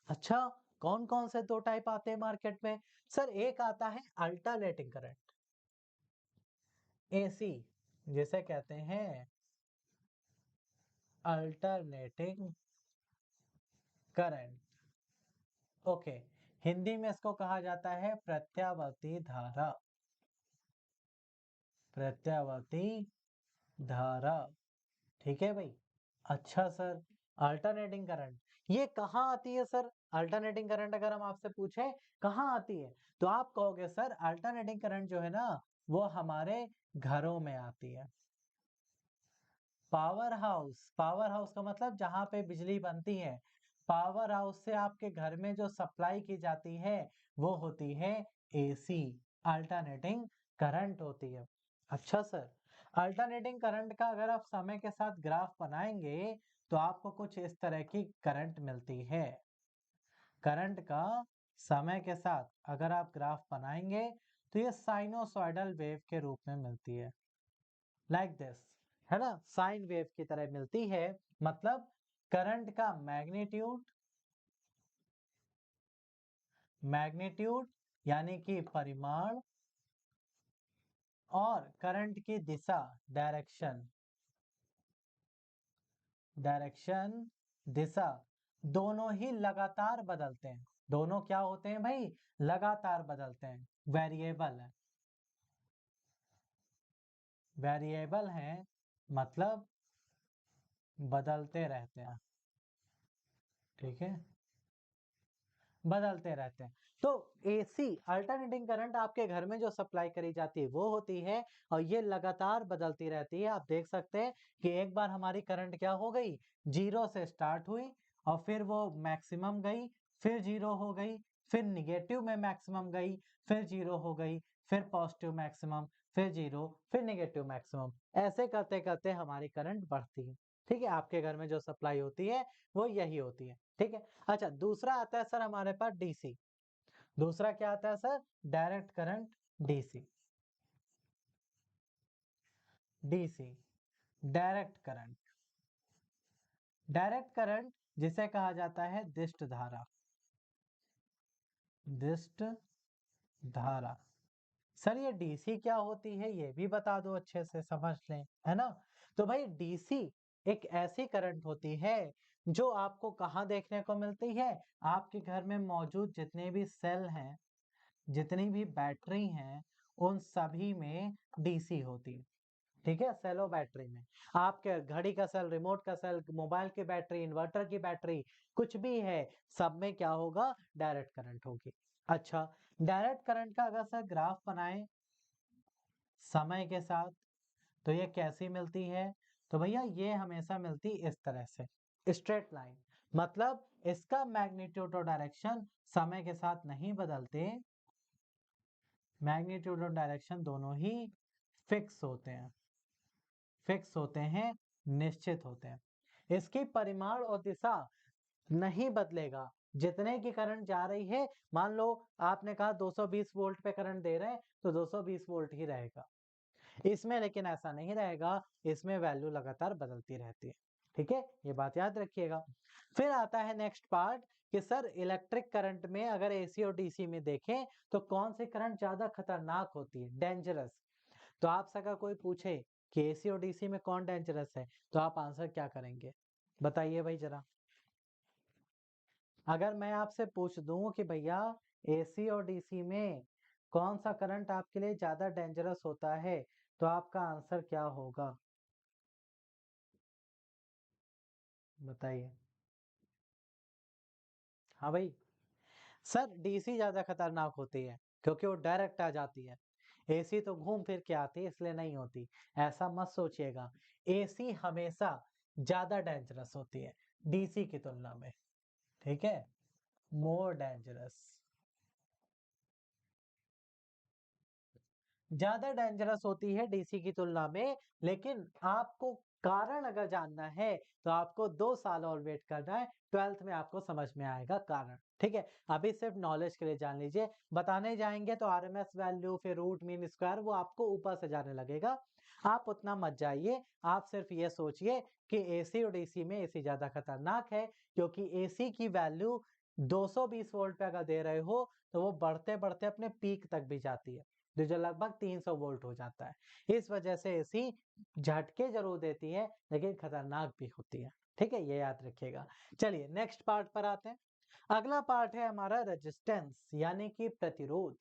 अच्छा, कौन कौन से दो टाइप आते हैं मार्केट में? सर एक आता है अल्टरनेटिंग करंट, एसी, जिसे कहते हैं अल्टरनेटिंग करंट। ओके, हिंदी में इसको कहा जाता है प्रत्यावर्ती धारा। प्रत्यावर्ती धारा। ठीक है भाई। अच्छा सर, अल्टरनेटिंग करंट ये कहाँ आती है सर? अल्टरनेटिंग करंट अगर हम आपसे पूछे कहाँ आती है, तो आप कहोगे सर अल्टरनेटिंग करंट जो है ना वो हमारे घरों में आती है। पावर हाउस, पावर हाउस का मतलब जहां पे बिजली बनती है। पावर हाउस से आपके घर में जो सप्लाई की जाती है वो होती है एसी, अल्टरनेटिंग करंट होती है। अच्छा सर, अल्टरनेटिंग करंट का अगर आप समय के साथ ग्राफ बनाएंगे तो आपको कुछ इस तरह की करंट मिलती है। करंट का समय के साथ अगर आप ग्राफ बनाएंगे तो ये साइनोसॉइडल वेव के रूप में मिलती है, लाइक दिस, है ना, साइन वेव की तरह मिलती है। मतलब करंट का मैग्नीट्यूड, मैग्नीट्यूड यानी कि परिमाण, और करंट की दिशा, डायरेक्शन, डायरेक्शन, दिशा, दोनों ही लगातार बदलते हैं। दोनों क्या होते हैं भाई? लगातार बदलते हैं, वेरिएबल है। वेरिएबल हैं मतलब बदलते रहते हैं। ठीक है, बदलते रहते हैं। तो एसी अल्टरनेटिंग करंट आपके घर में जो सप्लाई करी जाती है वो होती है, और ये लगातार बदलती रहती है। आप देख सकते हैं कि एक बार हमारी करंट क्या हो गई, जीरो से स्टार्ट हुई और फिर वो मैक्सिमम गई, फिर जीरो हो गई, फिर निगेटिव में मैक्सिमम गई, फिर जीरो हो गई, फिर पॉजिटिव मैक्सिमम, फिर जीरो, फिर निगेटिव मैक्सिमम। ऐसे करते करते हमारी करंट बढ़ती है। ठीक है, आपके घर में जो सप्लाई होती है वो यही होती है। ठीक है। अच्छा, दूसरा आता है सर हमारे पास डीसी। दूसरा क्या आता है sir? Direct current, DC. DC, direct current. Direct current जिसे कहा जाता है दिष्ट धारा, दिष्ट धारा। सर ये डीसी क्या होती है ये भी बता दो, अच्छे से समझ लें, है ना। तो भाई डीसी एक ऐसी करंट होती है जो आपको कहाँ देखने को मिलती है, आपके घर में मौजूद जितने भी सेल हैं, जितनी भी बैटरी हैं, उन सभी में डीसी होती है। ठीक है, सेल और बैटरी में आपके घड़ी का सेल, रिमोट का सेल, मोबाइल की बैटरी, इन्वर्टर की बैटरी, कुछ भी है, सब में क्या होगा, डायरेक्ट करंट होगी। अच्छा, डायरेक्ट करंट का अगर सर ग्राफ बनाएं समय के साथ, तो ये कैसी मिलती है, तो भैया ये हमेशा मिलती इस तरह से, स्ट्रेट लाइन। मतलब इसका मैग्नीट्यूड और डायरेक्शन समय के साथ नहीं बदलते, मैग्नीट्यूड और डायरेक्शन दोनों ही फिक्स होते हैं, फिक्स होते हैं, निश्चित होते हैं। इसकी परिमाण और दिशा नहीं बदलेगा। जितने की करंट जा रही है, मान लो आपने कहा 220 वोल्ट पे करंट दे रहे हैं, तो 220 वोल्ट ही रहेगा। इसमें लेकिन ऐसा नहीं रहेगा, इसमें वैल्यू लगातार बदलती रहती है। ठीक है, ये बात याद रखिएगा। फिर आता है नेक्स्ट पार्ट कि सर इलेक्ट्रिक करंट में अगर एसी और डीसी में देखें तो कौन सी करंट ज्यादा खतरनाक होती है, डेंजरस। तो आपसे अगर कोई पूछे कि एसी और डीसी में कौन डेंजरस है, तो आप आंसर क्या करेंगे, बताइए भाई जरा। अगर मैं आपसे पूछ दूं कि भैया एसी और डीसी में कौन सा करंट आपके लिए ज्यादा डेंजरस होता है, तो आपका आंसर क्या होगा, बताइए। हाँ भाई, सर डीसी ज्यादा खतरनाक होती है क्योंकि वो डायरेक्ट आ जाती है, एसी तो घूम फिर के आती है, इसलिए नहीं होती। ऐसा मत सोचिएगा, एसी हमेशा ज्यादा डेंजरस होती है डीसी की तुलना में। ठीक है, मोर डेंजरस, ज्यादा डेंजरस होती है डीसी की तुलना में। लेकिन आपको कारण अगर जानना है तो आपको 2 साल और वेट करना है, 12th में आपको समझ में आएगा कारण। ठीक है, अभी सिर्फ नॉलेज के लिए जान लीजिए, बताने जाएंगे तो आरएमएस वैल्यू, फिर रूट मीन स्क्वायर, वो आपको ऊपर से जाने लगेगा। आप उतना मत जाइए, आप सिर्फ ये सोचिए कि एसी और डीसी में एसी ज्यादा खतरनाक है, क्योंकि एसी की वैल्यू 220 वोल्ट पे अगर दे रहे हो तो वो बढ़ते बढ़ते अपने पीक तक भी जाती है, जो लगभग 300 वोल्ट हो जाता है। इस वजह से एसी झटके जरूर देती है लेकिन खतरनाक भी होती है। ठीक है, ये याद रखिएगा। चलिए नेक्स्ट पार्ट पर आते हैं। अगला पार्ट है हमारा रेजिस्टेंस, यानी कि प्रतिरोध।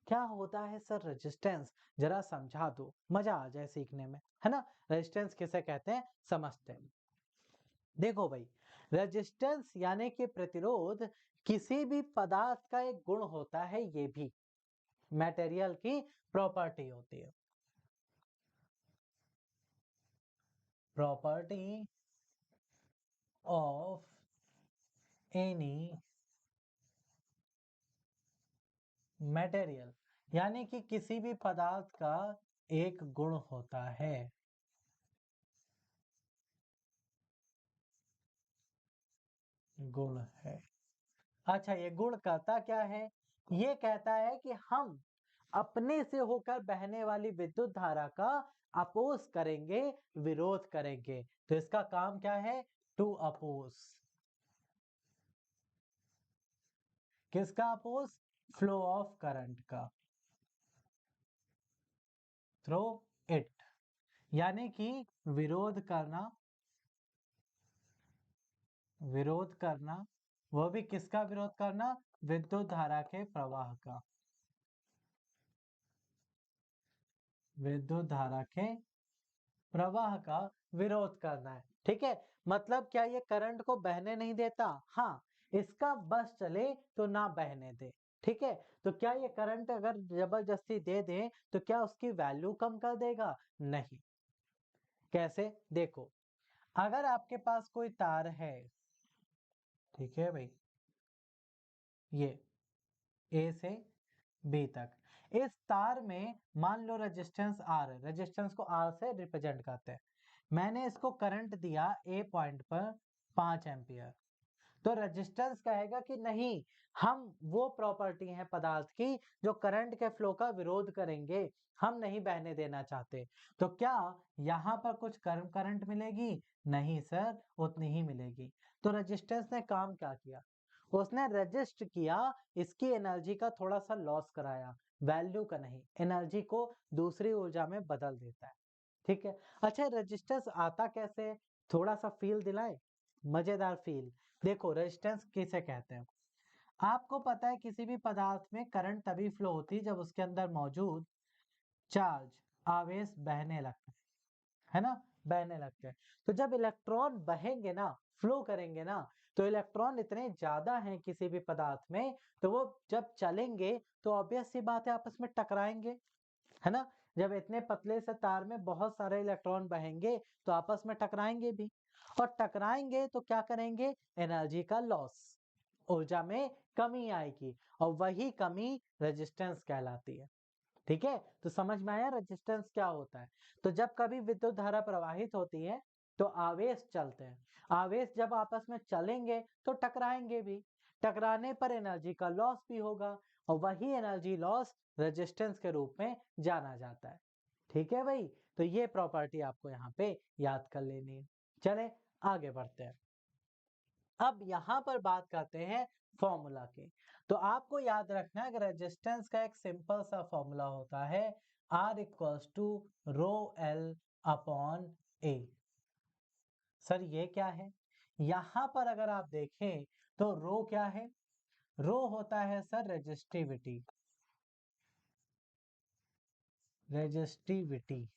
क्या होता है सर रेजिस्टेंस, जरा समझा दो, मजा आ जाए सीखने में, है ना। रेजिस्टेंस किसे कहते हैं समझते हैं। देखो भाई, रेजिस्टेंस यानी कि प्रतिरोध किसी भी पदार्थ का एक गुण होता है, ये भी मटेरियल की प्रॉपर्टी होती है, प्रॉपर्टी ऑफ एनी मटेरियल, यानी कि किसी भी पदार्थ का एक गुण होता है, गुण है। अच्छा, ये गुण कहता क्या है, ये कहता है कि हम अपने से होकर बहने वाली विद्युत धारा का अपोज करेंगे, विरोध करेंगे। तो इसका काम क्या है, टू अपोज। किसका अपोज, फ्लो ऑफ करंट का, थ्रो इट, यानी कि विरोध करना, विरोध करना, वह भी किसका विरोध करना, विद्युत धारा के प्रवाह का, विद्युत धारा के प्रवाह का विरोध करना है। ठीक है, मतलब क्या ये करंट को बहने नहीं देता, हाँ, इसका बस चले तो ना बहने दे। ठीक है, तो क्या ये करंट अगर जबरदस्ती दे दे तो क्या उसकी वैल्यू कम कर देगा, नहीं। कैसे, देखो, अगर आपके पास कोई तार है, ठीक है भाई, ये ए से बी तक, इस तार में मान लो रेजिस्टेंस आर है, रेजिस्टेंस को आर से रिप्रेजेंट करते हैं। मैंने इसको करंट दिया ए पॉइंट पर 5 एम्पियर, तो रेजिस्टेंस कहेगा कि नहीं, हम वो प्रॉपर्टी है पदार्थ की जो करंट के फ्लो का विरोध करेंगे, हम नहीं बहने देना चाहते। तो क्या यहाँ पर कुछ करंट मिलेगी, नहीं सर, उतनी ही मिलेगी। तो रेजिस्टेंस ने काम क्या किया, उसने रेजिस्ट किया, इसकी एनर्जी का थोड़ा सा लॉस कराया, वैल्यू का नहीं, एनर्जी को दूसरी ऊर्जा में बदल देता है। ठीक है। अच्छा, रेजिस्टेंस आता कैसे है? थोड़ा सा फील दिलाए, मजेदार फील। देखो रेजिस्टेंस किसे कहते हैं? आपको पता है किसी भी पदार्थ में करंट तभी फ्लो होती है जब उसके अंदर मौजूद चार्ज, आवेश बहने लगता है ना, बहने लगते हैं। तो जब इलेक्ट्रॉन बहेंगे ना, फ्लो करेंगे ना, तो इलेक्ट्रॉन इतने ज्यादा हैं किसी भी पदार्थ में, तो वो जब चलेंगे तो ऑब्वियस सी बात है आपस में टकराएंगे, है ना। जब इतने पतले से तार में बहुत सारे इलेक्ट्रॉन बहेंगे तो आपस में टकराएंगे भी, और टकराएंगे तो क्या करेंगे? एनर्जी का लॉस, ऊर्जा में कमी आएगी, और वही कमी रेजिस्टेंस कहलाती है। ठीक है, तो समझ में आया रेजिस्टेंस क्या होता है? तो जब कभी विद्युत धारा प्रवाहित होती है तो आवेश चलते हैं, आवेश जब आपस में चलेंगे तो टकराएंगे भी, टकराने पर एनर्जी का लॉस भी होगा, और वही एनर्जी लॉस रेजिस्टेंस के रूप में जाना जाता है। ठीक है भाई, तो ये प्रॉपर्टी आपको यहाँ पे याद कर लेनी है। चले आगे बढ़ते हैं। अब यहाँ पर बात करते हैं फॉर्मूला की। तो आपको याद रखना है कि रेजिस्टेंस का एक सिंपल सा फॉर्मूला होता है, R equals to rho L upon A. Sir ये क्या है? यहाँ पर अगर आप देखें तो रो क्या है? रो होता है सर रेजिस्टिविटी, रेजिस्टिविटी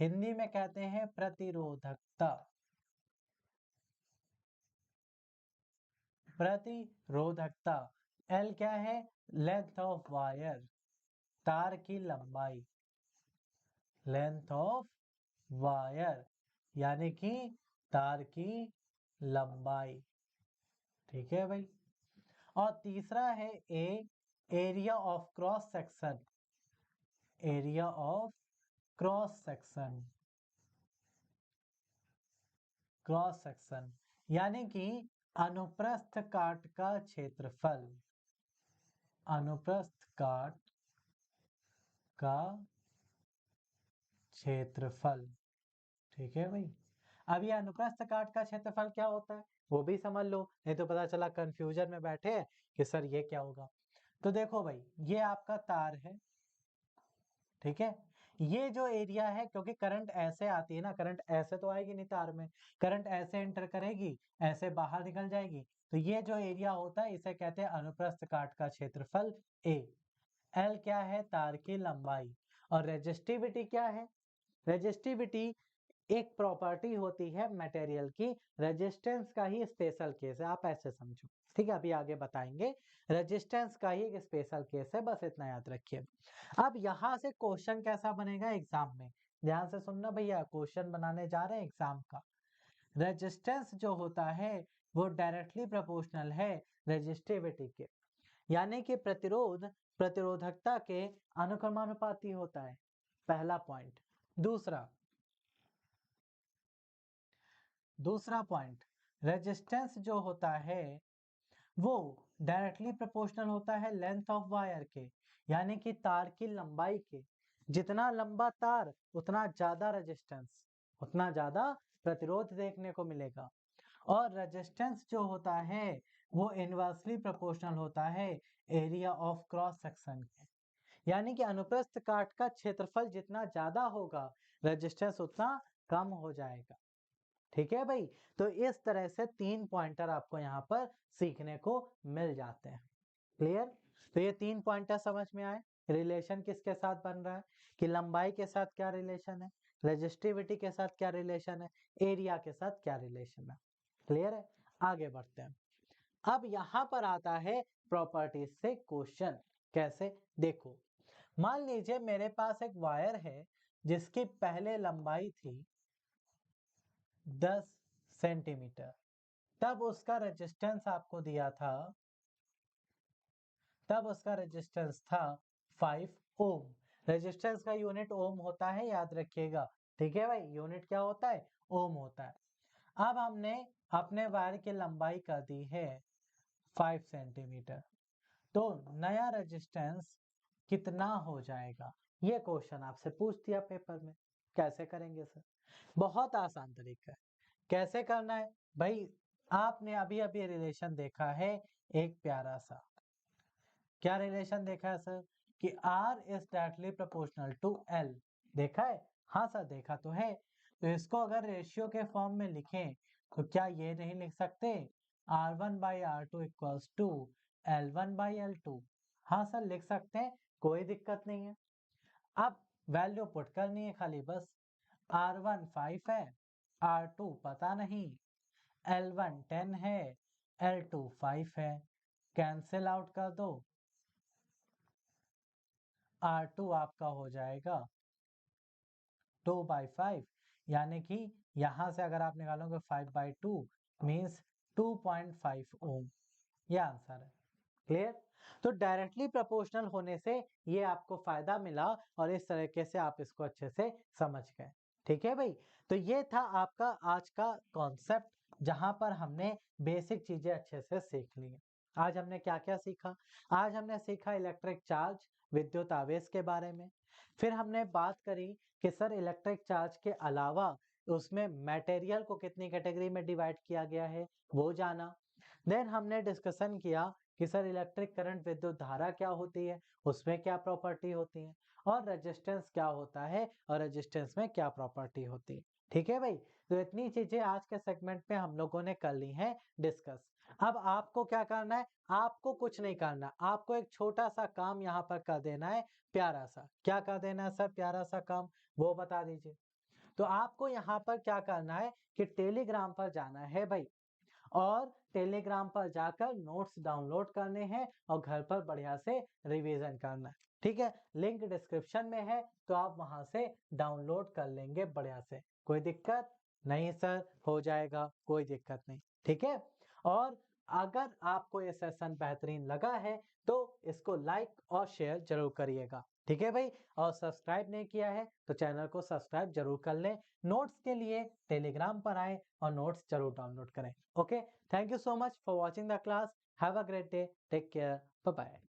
हिंदी में कहते हैं प्रतिरोधकता, प्रतिरोधकता। एल क्या है? लेंथ ऑफ वायर, तार की लंबाई, लेंथ ऑफ वायर यानी कि तार की लंबाई। ठीक है भाई। और तीसरा है a, area of cross section, area of cross section, cross section यानी कि अनुप्रस्थ काट का क्षेत्रफल, अनुप्रस्थ काट का क्षेत्रफल। ठीक है भाई। अब ये अनुप्रस्थ काट का क्षेत्रफल क्या होता है वो भी समझ लो, नहीं तो पता चला कंफ्यूजन में बैठे हैं कि सर ये क्या होगा। तो देखो भाई, ये आपका तार है, ठीक है। ये जो एरिया है, क्योंकि करंट ऐसे आती है ना, करंट ऐसे तो आएगी नहीं तार में, करंट ऐसे एंटर करेगी, ऐसे बाहर निकल जाएगी, तो ये जो एरिया होता है इसे कहते हैं अनुप्रस्थ काट का क्षेत्रफल ए। एल क्या है? तार की लंबाई। और रेजिस्टिविटी क्या है? रेजिस्टिविटी एक प्रॉपर्टी होती है मटेरियल की, रेजिस्टेंस का ही स्पेशल केस है, आप ऐसे समझो। ठीक है, अभी आगे बताएंगे। रेजिस्टेंस का ही एक स्पेशल केस है, बस इतना याद रखिए। अब यहां से क्वेश्चन कैसा बनेगा एग्जाम में, ध्यान से सुनना भैया, क्वेश्चन बनाने जा रहे हैं एग्जाम का। रेजिस्टेंस जो होता है वो डायरेक्टली प्रोपोर्शनल है रेजिस्टिविटी के, यानी कि प्रतिरोध प्रतिरोधकता के अनुक्रमानुपाती होता है, पहला पॉइंट। दूसरा, दूसरा पॉइंट, रेजिस्टेंस जो होता है वो डायरेक्टली प्रोपोर्शनल होता है लेंथ ऑफ वायर के, यानी कि तार की लंबाई के। जितना लंबा तार उतना ज्यादा रेजिस्टेंस, उतना ज्यादा प्रतिरोध देखने को मिलेगा। और रेजिस्टेंस जो होता है वो इनवर्सली प्रोपोर्शनल होता है एरिया ऑफ क्रॉस सेक्शन के, यानी कि अनुप्रस्थ काट का क्षेत्रफल जितना ज्यादा होगा रेजिस्टेंस उतना कम हो जाएगा। ठीक है भाई, तो इस तरह से 3 पॉइंटर आपको यहाँ पर सीखने को मिल जाते हैं। क्लियर? तो ये 3 पॉइंटर समझ में आए। रिलेशन किसके साथ बन रहा है कि लंबाई के साथ क्या रिलेशन है, रेजिस्टिविटी के साथ क्या रिलेशन है, एरिया के साथ क्या रिलेशन है। क्लियर है? आगे बढ़ते हैं। अब यहां पर आता है प्रॉपर्टीज से क्वेश्चन। कैसे? देखो, मान लीजिए मेरे पास एक वायर है जिसकी पहले लंबाई थी 10 सेंटीमीटर, तब उसका रेजिस्टेंस आपको दिया था, तब उसका रेजिस्टेंस था 5 ओम। रेजिस्टेंस का यूनिट ओम होता है, याद रखिएगा। ठीक है भाई, यूनिट क्या होता है? ओम होता है। अब हमने अपने वायर की लंबाई कर दी है 5 सेंटीमीटर, तो नया रेजिस्टेंस कितना हो जाएगा? ये क्वेश्चन आपसे पूछ दिया पेपर में। कैसे करेंगे सर? बहुत आसान तरीका है। कैसे करना है भाई? आपने अभी अभी रिलेशन देखा है, एक प्यारा सा, क्या रिलेशन देखा है सर? कि R is directly proportional to L। देखा है? हाँ सर देखा तो है। तो इसको अगर रेशियो के फॉर्म में लिखें तो क्या ये नहीं लिख सकते R1/R2 इक्वल्स टू L1/L2? हाँ सर लिख सकते हैं, कोई दिक्कत नहीं है। अब वैल्यू पुट करनी है खाली बस। R1 5 है, R2 पता नहीं, L1 10 है, L2 5 है, कैंसिल आउट कर दो। R2 आपका हो जाएगा 2/5, यानी कि यहां से अगर आप निकालोगे 5/2 मीन्स 2.5 ओम। ये आंसर है। क्लियर? तो डायरेक्टली प्रोपोर्शनल होने से ये आपको फायदा मिला और इस तरीके से आप इसको अच्छे से समझ गए। ठीक है भाई? तो ये था आपका आज का कॉन्सेप्ट, जहां पर हमने बेसिक चीजें अच्छे से सीख ली। आज हमने क्या क्या सीखा? आज हमने सीखा इलेक्ट्रिक चार्ज, विद्युत आवेश के बारे में। फिर हमने बात करी कि सर इलेक्ट्रिक चार्ज के अलावा उसमें मटेरियल को कितनी कैटेगरी में डिवाइड किया गया है, वो जाना। देन हमने डिस्कशन किया कि सर इलेक्ट्रिक करंट, विद्युत धारा क्या होती है, उसमें क्या प्रॉपर्टी होती है, और रेजिस्टेंस क्या होता है और रेजिस्टेंस में क्या प्रॉपर्टी होती है। ठीक है भाई? तो इतनी चीजें आज के सेगमेंट में हम लोगों ने कर ली हैं डिस्कस। अब आपको क्या करना है? आपको कुछ नहीं करना, आपको एक छोटा सा काम यहाँ पर कर देना है, प्यारा सा। क्या कर देना है सर प्यारा सा काम, वो बता दीजिए। तो आपको यहाँ पर क्या करना है कि टेलीग्राम पर जाना है भाई, और टेलीग्राम पर जाकर नोट्स डाउनलोड करने हैं और घर पर बढ़िया से रिवीजन करना है। ठीक है? लिंक डिस्क्रिप्शन में है, तो आप वहां से डाउनलोड कर लेंगे बढ़िया से। कोई दिक्कत नहीं सर, हो जाएगा, कोई दिक्कत नहीं। ठीक है? और अगर आपको ये सेशन बेहतरीन लगा है तो इसको लाइक और शेयर जरूर करिएगा। ठीक है भाई? और सब्सक्राइब नहीं किया है तो चैनल को सब्सक्राइब जरूर कर लें। नोट्स के लिए टेलीग्राम पर आए और नोट्स जरूर डाउनलोड करें। Okay, thank you so much for watching the class. Have a great day. Take care. Bye bye.